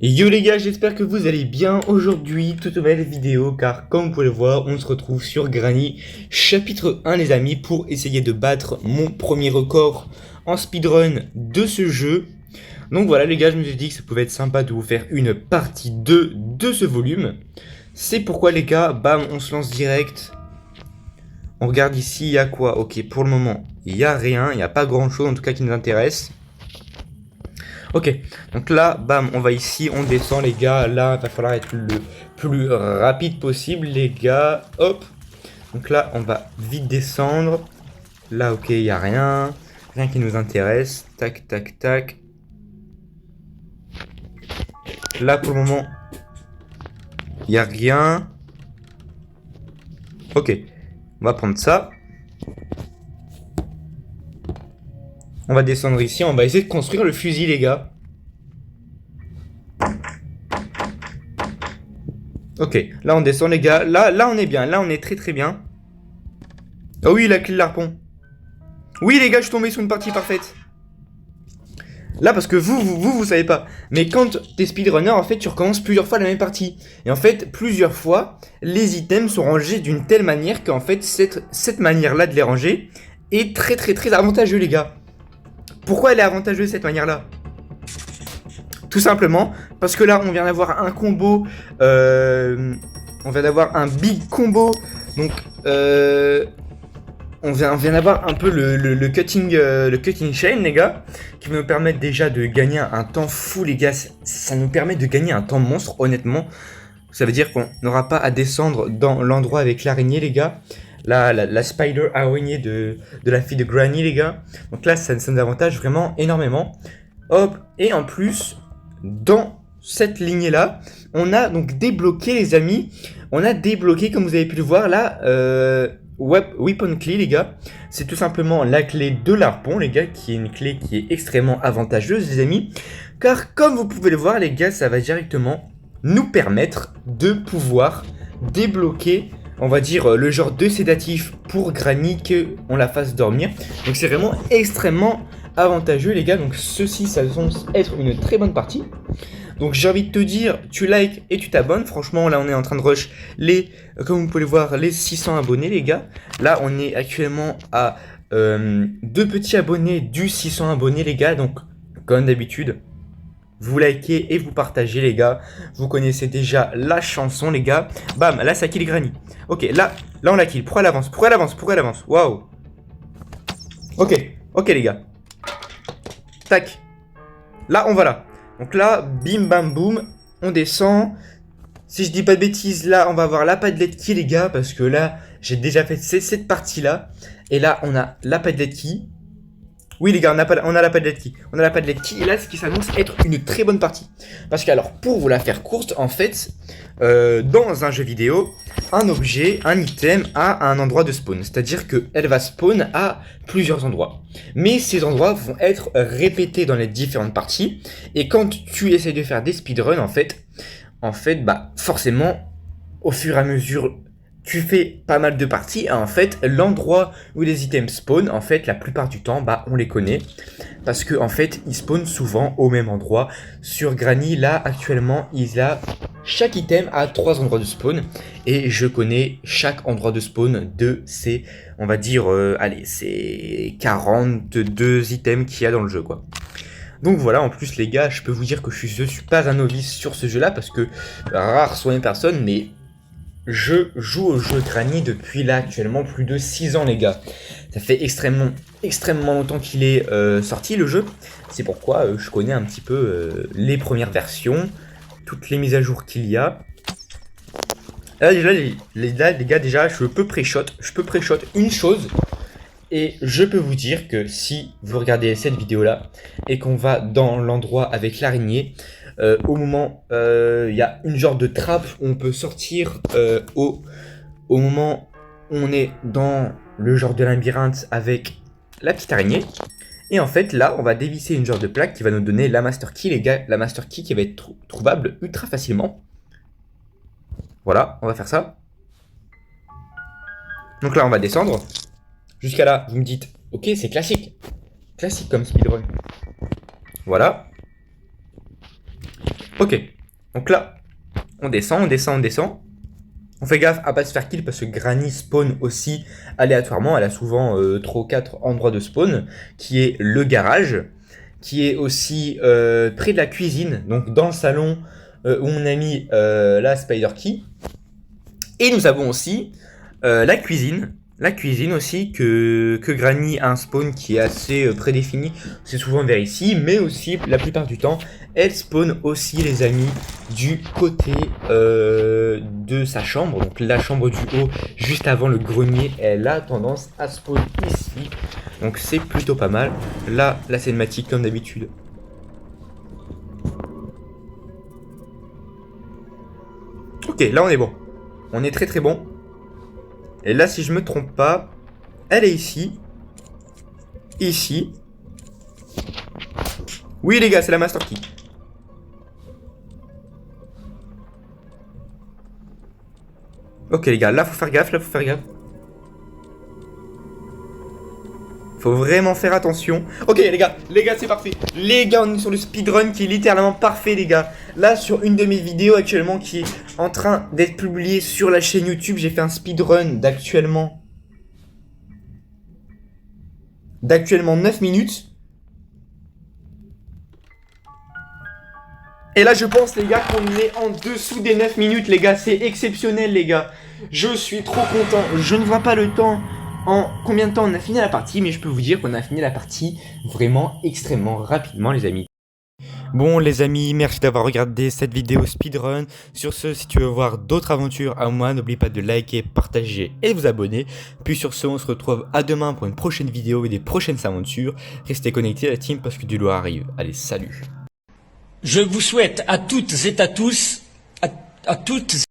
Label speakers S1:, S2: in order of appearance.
S1: Yo les gars, j'espère que vous allez bien. Aujourd'hui, toute nouvelle vidéo, car comme vous pouvez le voir, on se retrouve sur Granny chapitre 1 les amis, pour essayer de battre mon premier record en speedrun de ce jeu. Donc voilà les gars, je me suis dit que ça pouvait être sympa de vous faire une partie 2 de ce volume. C'est pourquoi les gars, bam, on se lance direct. On regarde ici, il y a quoi? Ok, pour le moment, il n'y a rien, il n'y a pas grand chose en tout cas qui nous intéresse. Ok, donc là, bam, on va ici, on descend les gars. Là, il va falloir être le plus rapide possible les gars. Hop, donc là, on va vite descendre. Là, ok, il n'y a rien. Rien qui nous intéresse. Tac, tac, tac. Là, pour le moment, il n'y a rien. Ok, on va prendre ça. On va descendre ici, on va essayer de construire le fusil les gars. Ok, là on descend les gars, là on est bien, là on est très bien. Oh oui, la clé de l'arpon. Oui les gars, je suis tombé sur une partie parfaite. Là parce que vous savez pas. Mais quand t'es speedrunner, en fait tu recommences plusieurs fois la même partie. Et en fait, plusieurs fois, les items sont rangés d'une telle manière qu'en fait cette manière-là de les ranger est très avantageux les gars. Pourquoi elle est avantageuse cette manière-là? Tout simplement parce que là on vient d'avoir un combo, on vient d'avoir un big combo, donc on vient d'avoir un peu le cutting chain les gars, qui va nous permettre déjà de gagner un temps fou les gars, ça nous permet de gagner un temps monstre honnêtement. Ça veut dire qu'on n'aura pas à descendre dans l'endroit avec l'araignée les gars. La spider araignée de la fille de Granny les gars. Donc là ça nous avantage vraiment énormément. Hop, et en plus, dans cette lignée là, on a donc débloqué les amis. On a débloqué, comme vous avez pu le voir là, Weapon Key les gars. C'est tout simplement la clé de l'arpon les gars, qui est une clé qui est extrêmement avantageuse les amis. Car comme vous pouvez le voir les gars, ça va directement nous permettre de pouvoir débloquer, on va dire, le genre de sédatif pour Granny, qu'on la fasse dormir. Donc c'est vraiment extrêmement avantageux les gars. Donc ceci, ça semble être une très bonne partie. Donc j'ai envie de te dire, tu likes et tu t'abonnes. Franchement là on est en train de rush les, comme vous pouvez le voir, les 600 abonnés les gars. Là on est actuellement à 2 petits abonnés du 600 abonnés les gars. Donc comme d'habitude, vous likez et vous partagez les gars. Vous connaissez déjà la chanson les gars. Bam, là ça kill Granny. Ok, là on la kill. Pourquoi elle avance? Pourquoi elle avance? Pourquoi elle avance? Waouh. Ok les gars. Tac. Là on va là. Donc là, bim bam boum, on descend. Si je dis pas de bêtises, là on va avoir la padlet key les gars, parce que là j'ai déjà fait cette partie là. Et là on a la padlet key. Oui les gars, on a la padlet key. On a la padlet key et là ce qui s'annonce être une très bonne partie. Parce que alors pour vous la faire courte, en fait, dans un jeu vidéo, un objet, un item a un endroit de spawn. C'est-à-dire qu'elle va spawn à plusieurs endroits. Mais ces endroits vont être répétés dans les différentes parties. Et quand tu essaies de faire des speedruns, en fait, bah forcément, au fur et à mesure, tu fais pas mal de parties. Et en fait, l'endroit où les items spawn, en fait, la plupart du temps, bah on les connaît. Parce que en fait, ils spawnent souvent au même endroit. Sur Granny, là, actuellement, chaque item a 3 endroits de spawn. Et je connais chaque endroit de spawn de ces, on va dire, allez, c'est 42 items qu'il y a dans le jeu, quoi. Donc voilà, en plus les gars, je peux vous dire que je suis pas un novice sur ce jeu-là, parce que rare sont les personnes, mais je joue au jeu Granny depuis là actuellement plus de 6 ans les gars. Ça fait extrêmement longtemps qu'il est sorti le jeu. C'est pourquoi je connais un petit peu les premières versions, toutes les mises à jour qu'il y a. Là déjà les gars, déjà je peux pré-shot une chose. Et je peux vous dire que si vous regardez cette vidéo là et qu'on va dans l'endroit avec l'araignée, au moment il y a une genre de trappe où on peut sortir au moment où on est dans le genre de labyrinthe avec la petite araignée. Et en fait là on va dévisser une genre de plaque qui va nous donner la master key les gars, la master key qui va être trouvable ultra facilement. Voilà, on va faire ça. Donc là on va descendre. Jusqu'à là, vous me dites, ok, c'est classique. Classique comme speedrun. Voilà. Ok. Donc là, on descend, on descend, on descend. On fait gaffe à pas se faire kill parce que Granny spawn aussi aléatoirement. Elle a souvent 3 ou 4 endroits de spawn, qui est le garage, qui est aussi près de la cuisine, donc dans le salon où on a mis la Spider Key. Et nous avons aussi la cuisine. La cuisine aussi, que Granny a un spawn qui est assez prédéfini. C'est souvent vers ici, mais aussi, la plupart du temps, elle spawn aussi, les amis, du côté de sa chambre. Donc la chambre du haut, juste avant le grenier, elle a tendance à spawn ici. Donc c'est plutôt pas mal. Là, la cinématique, comme d'habitude. Ok, là on est bon. On est très très bon. Et là, si je me trompe pas, elle est ici. Ici. Oui, les gars, c'est la Master Key. Ok, les gars, là, faut faire gaffe, là, faut faire gaffe. Faut vraiment faire attention. Ok, les gars, c'est parfait. Les gars, on est sur le speedrun qui est littéralement parfait, les gars. Là, sur une de mes vidéos actuellement qui est en train d'être publiée sur la chaîne YouTube, j'ai fait un speedrun d'actuellement 9 minutes. Et là, je pense, les gars, qu'on est en dessous des 9 minutes, les gars. C'est exceptionnel, les gars. Je suis trop content. Je ne vois pas le temps en combien de temps on a fini la partie, mais je peux vous dire qu'on a fini la partie vraiment extrêmement rapidement, les amis. Bon, les amis, merci d'avoir regardé cette vidéo speedrun. Sur ce, si tu veux voir d'autres aventures à moi, n'oublie pas de liker, partager et de vous abonner. Puis sur ce, on se retrouve à demain pour une prochaine vidéo et des prochaines aventures. Restez connectés à la team parce que du lourd arrive. Allez, salut!
S2: Je vous souhaite à toutes et à tous, à toutes